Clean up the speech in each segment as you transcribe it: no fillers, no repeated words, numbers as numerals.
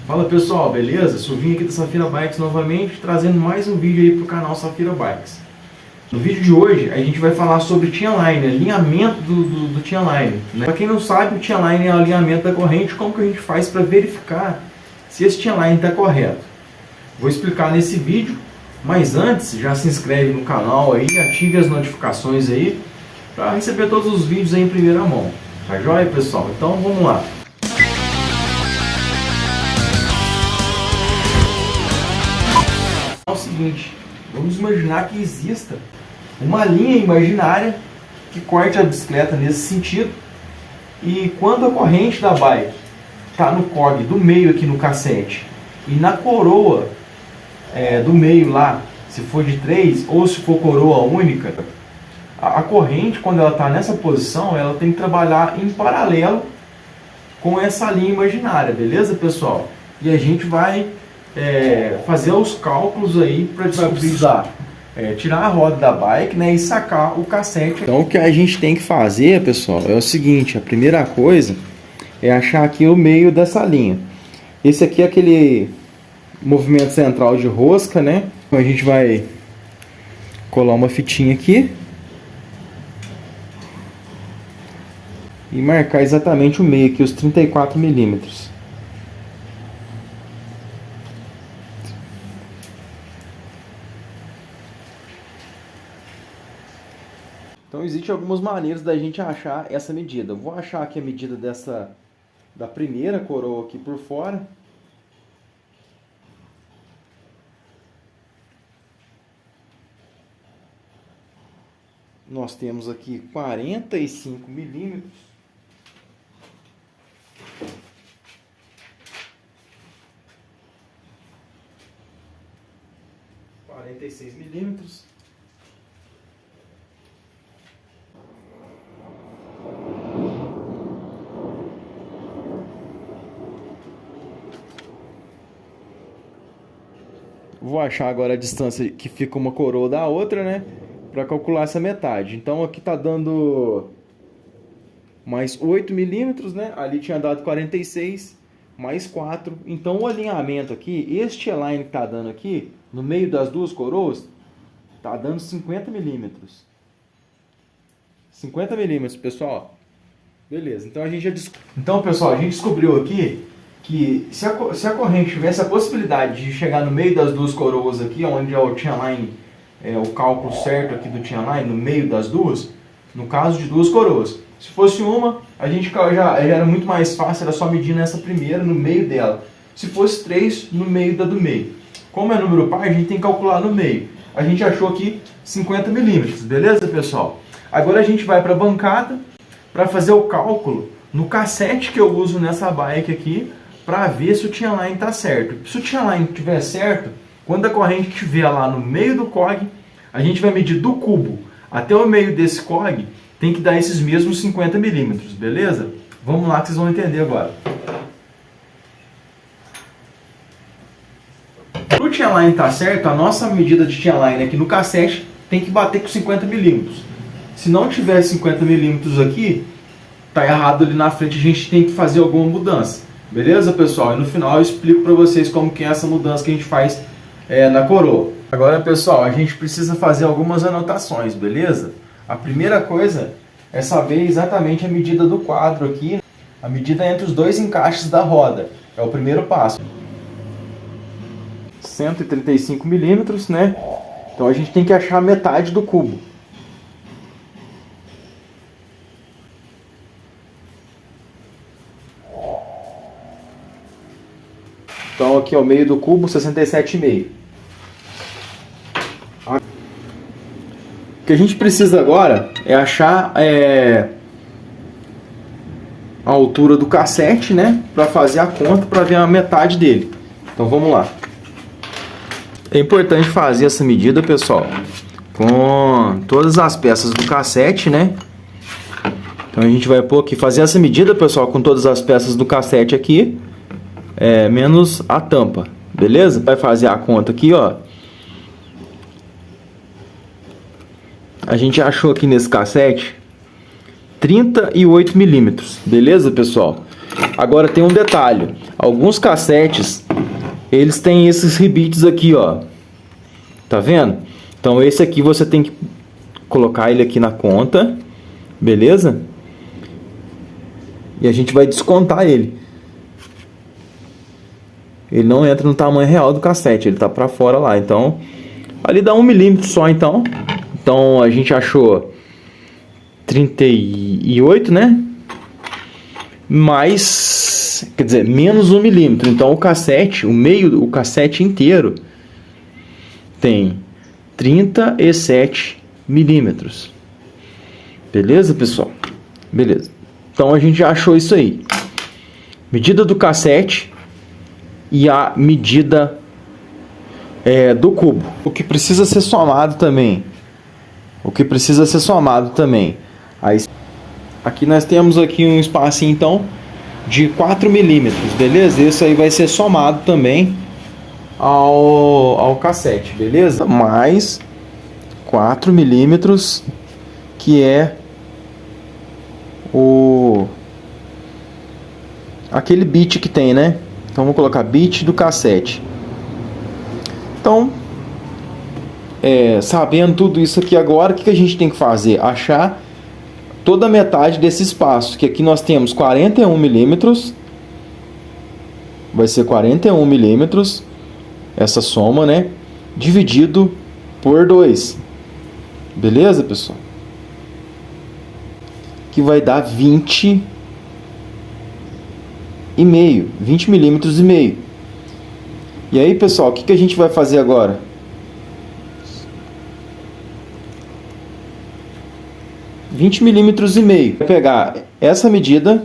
Fala pessoal, beleza? Sou Vinho aqui da Safira Bikes novamente, trazendo mais um vídeo aí para o canal Safira Bikes. No vídeo de hoje a gente vai falar sobre T-Line, alinhamento do T-Line, né? Para quem não sabe, o T-Line é o alinhamento da corrente, como que a gente faz para verificar se esse T-Line está correto. Vou explicar nesse vídeo, mas antes já se inscreve no canal aí, ative as notificações aí, para receber todos os vídeos aí em primeira mão. Tá joia, pessoal? Então vamos lá. É o seguinte, vamos imaginar que exista uma linha imaginária que corte a bicicleta nesse sentido, e quando a corrente da bike está no cog do meio aqui no cassete e na coroa do meio lá, se for de 3 ou se for coroa única, a corrente, quando ela está nessa posição, ela tem que trabalhar em paralelo com essa linha imaginária, beleza, pessoal? E a gente vai fazer os cálculos aí para precisar tirar a roda da bike, né, e sacar o cassete. Então o que a gente tem que fazer, pessoal, é o seguinte: a primeira coisa é achar aqui o meio dessa linha. Esse aqui é aquele movimento central de rosca, né? Então a gente vai colar uma fitinha aqui e marcar exatamente o meio aqui, os 34 milímetros. Então existem algumas maneiras da gente achar essa medida. Eu vou achar aqui a medida da primeira coroa aqui por fora. Nós temos aqui 45 milímetros. milímetros. Vou achar agora a distância que fica uma coroa da outra, né? Para calcular essa metade. Então aqui tá dando mais 8 milímetros, né? Ali tinha dado 46, mais 4. Então o alinhamento aqui, este align que tá dando aqui, no meio das duas coroas, tá dando 50 milímetros. 50 milímetros, pessoal. Beleza, então pessoal, a gente descobriu aqui que se a corrente tivesse a possibilidade de chegar no meio das duas coroas aqui, onde é o T-Line, o cálculo certo aqui do T-Line, no meio das duas, no caso de duas coroas. Se fosse uma, a gente já era muito mais fácil, era só medir nessa primeira, no meio dela. Se fosse 3, no meio da do meio. Como é número par, a gente tem que calcular no meio. A gente achou aqui 50 milímetros, beleza, pessoal? Agora a gente vai para a bancada para fazer o cálculo no cassete que eu uso nessa bike aqui, para ver se o T-Line está certo. Se o T-Line estiver certo, quando a corrente estiver lá no meio do cog, a gente vai medir do cubo até o meio desse cog, tem que dar esses mesmos 50 milímetros, beleza? Vamos lá que vocês vão entender agora. Para o T-Line estar certo, a nossa medida de T-Line aqui no cassete tem que bater com 50 milímetros. Se não tiver 50 milímetros aqui, tá errado ali na frente, a gente tem que fazer alguma mudança. Beleza, pessoal? E no final eu explico para vocês como que é essa mudança que a gente faz na coroa. Agora, pessoal, a gente precisa fazer algumas anotações, beleza? A primeira coisa é saber exatamente a medida do quadro aqui, a medida entre os dois encaixes da roda. É o primeiro passo. 135 milímetros, né? Então a gente tem que achar a metade do cubo. Então aqui é o meio do cubo, 67,5. O que a gente precisa agora é achar a altura do cassete, né? Para fazer a conta, para ver a metade dele. Então vamos lá. É importante fazer essa medida, pessoal, com todas as peças do cassete, né? Então a gente vai pôr aqui, fazer essa medida, pessoal, com todas as peças do cassete aqui. Menos a tampa, beleza? Vai fazer a conta aqui, ó. A gente achou aqui nesse cassete 38 milímetros, beleza, pessoal? Agora tem um detalhe, alguns cassetes, eles têm esses rebites aqui, ó. Tá vendo? Então esse aqui você tem que colocar ele aqui na conta, beleza? E a gente vai descontar ele. Ele não entra no tamanho real do cassete, ele tá pra fora lá. Então, ali dá 1 milímetro só, então. Então a gente achou 38, né? Mais, quer dizer, menos 1 milímetro. Então o cassete, o cassete inteiro tem 37 milímetros. Beleza, pessoal? Beleza. Então a gente já achou isso aí. Medida do cassete e a medida do cubo. O que precisa ser somado também. Aí, aqui nós temos aqui um espacinho então de 4 milímetros, beleza? Esse aí vai ser somado também ao cassete, beleza? Mais 4 milímetros, que é aquele bit que tem, né? Então vamos colocar bit do cassete. Então, sabendo tudo isso aqui agora, o que a gente tem que fazer? Achar toda a metade desse espaço, que aqui nós temos 41 milímetros. Vai ser 41 milímetros essa soma, né? Dividido por 2. Beleza, pessoal? Que vai dar 20 milímetros e meio. E aí, pessoal, o que a gente vai fazer agora? (20,5 mm). Vai pegar essa medida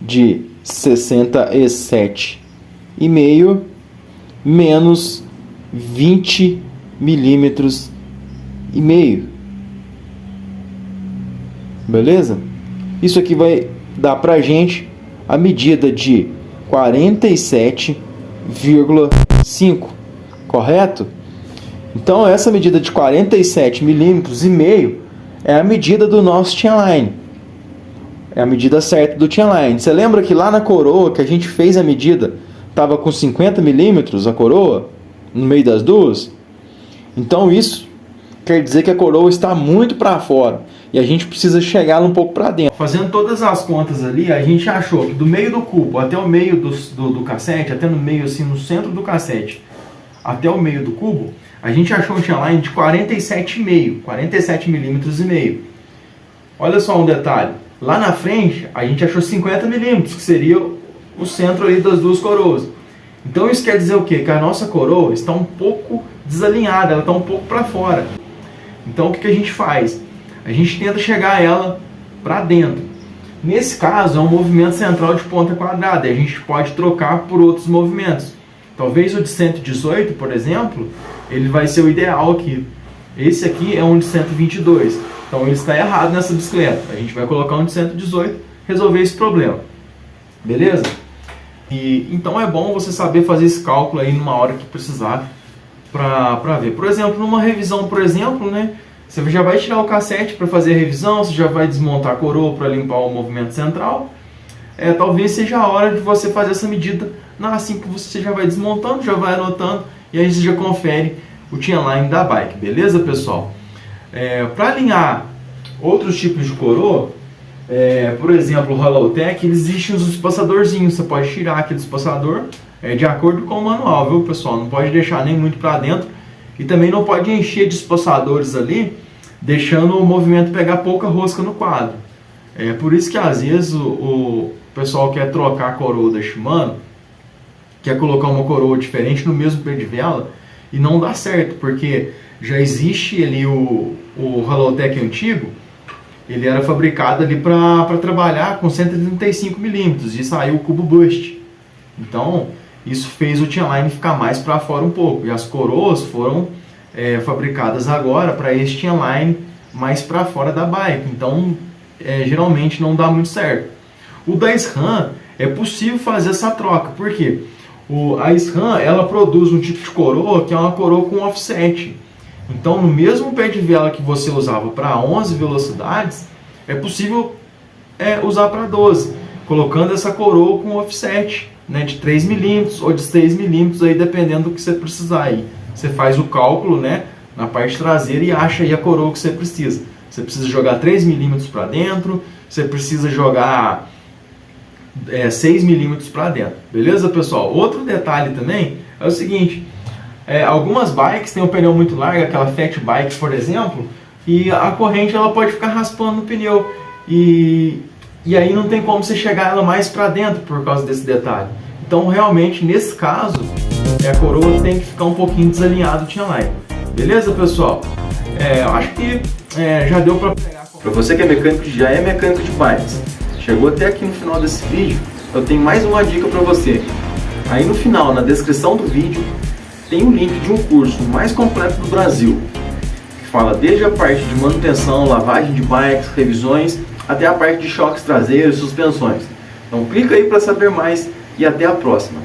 de 67,5 menos 20,5 mm. Beleza? Isso aqui vai dar pra gente a medida de 47,5, correto? Então essa medida de 47,5 mm é a medida do nosso Tianline. É a medida certa do Tianline. Você lembra que lá na coroa que a gente fez a medida, estava com 50 milímetros a coroa, no meio das duas? Então isso quer dizer que a coroa está muito para fora e a gente precisa chegar um pouco para dentro. Fazendo todas as contas ali, a gente achou que do meio do cubo até o meio do cassete, até no meio, assim, no centro do cassete, até o meio do cubo, a gente achou um Tianline de 47,5 milímetros e meio. Olha só um detalhe, lá na frente a gente achou 50 milímetros, que seria o centro ali das duas coroas. Então isso quer dizer o quê? Que a nossa coroa está um pouco desalinhada, ela está um pouco para fora. Então o que a gente faz? A gente tenta chegar ela para dentro. Nesse caso é um movimento central de ponta quadrada, e a gente pode trocar por outros movimentos. Talvez o de 118, por exemplo, ele vai ser o ideal aqui. Esse aqui é um de 122. Então ele está errado nessa bicicleta. A gente vai colocar um de 118, resolver esse problema. Beleza? E então é bom você saber fazer esse cálculo aí numa hora que precisar para ver. Por exemplo, numa revisão, por exemplo, né? Você já vai tirar o cassete para fazer a revisão, você já vai desmontar a coroa para limpar o movimento central. Talvez seja a hora de você fazer essa medida assim que você já vai desmontando, já vai anotando, e aí você já confere o Tianline da bike, beleza, pessoal? Para alinhar outros tipos de coroa, por exemplo, o Hollowtech, existe os espaçadorzinhos, você pode tirar aquele espaçador de acordo com o manual, viu, pessoal? Não pode deixar nem muito para dentro, e também não pode encher de espaçadores ali, deixando o movimento pegar pouca rosca no quadro. Por isso que às vezes o pessoal quer trocar a coroa da Shimano, quer colocar uma coroa diferente no mesmo pé de vela, e não dá certo, porque já existe ali o Hollowtech antigo, ele era fabricado ali para trabalhar com 135 milímetros, e saiu o cubo Bust. Então isso fez o Tianline ficar mais para fora um pouco, e as coroas foram fabricadas agora para este Tianline mais para fora da bike. Então geralmente não dá muito certo. O da SRAM é possível fazer essa troca, por quê? A SRAM, ela produz um tipo de coroa que é uma coroa com offset. Então no mesmo pé de vela que você usava para 11 velocidades, é possível usar para 12. colocando essa coroa com offset, né, de 3 milímetros ou de 6 milímetros, aí dependendo do que você precisar. Aí você faz o cálculo, né, na parte traseira e acha aí a coroa que você precisa. Você precisa jogar 3 milímetros para dentro, você precisa jogar 6 milímetros para dentro. Beleza, pessoal? Outro detalhe também é o seguinte, algumas bikes têm um pneu muito largo, aquela fat bike, por exemplo, e a corrente ela pode ficar raspando no pneu e aí não tem como você chegar ela mais para dentro por causa desse detalhe. Então realmente nesse caso a coroa tem que ficar um pouquinho desalinhado o chainline. Beleza, pessoal? Eu acho que já deu para pegar. Para você que é mecânico, já é mecânico de bikes, chegou até aqui no final desse vídeo, eu tenho mais uma dica para você. Aí no final, na descrição do vídeo, tem um link de um curso mais completo do Brasil, que fala desde a parte de manutenção, lavagem de bikes, revisões, até a parte de choques traseiros e suspensões. Então clica aí para saber mais e até a próxima.